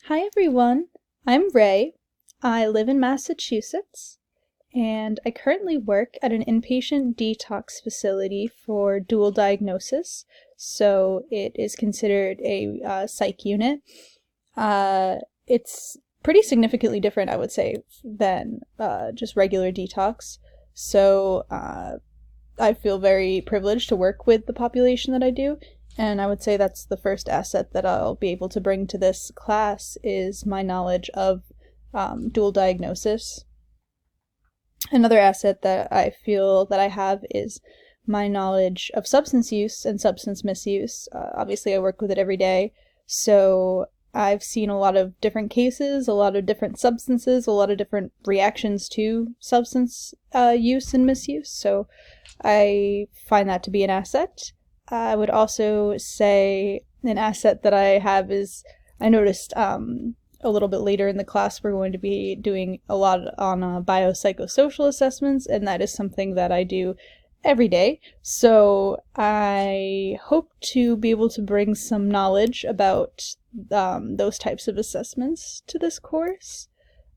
Hi everyone, I'm Ray. I live in Massachusetts, and I currently work at an inpatient detox facility for dual diagnosis, so it is considered a psych unit. It's pretty significantly different, I would say, than just regular detox, so I feel very privileged to work with the population that I do. And I would say that's the first asset that I'll be able to bring to this class is my knowledge of dual diagnosis. Another asset that I feel that I have is my knowledge of substance use and substance misuse. Obviously, I work with it every day, so I've seen a lot of different cases, a lot of different substances, a lot of different reactions to substance use and misuse, so I find that to be an asset. I would also say an asset that I have is I noticed a little bit later in the class we're going to be doing a lot on biopsychosocial assessments, and that is something that I do every day. So I hope to be able to bring some knowledge about those types of assessments to this course.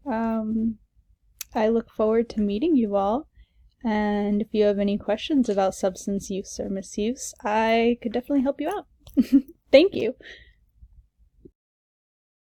I look forward to meeting you all. And if you have any questions about substance use or misuse, I could definitely help you out. Thank you.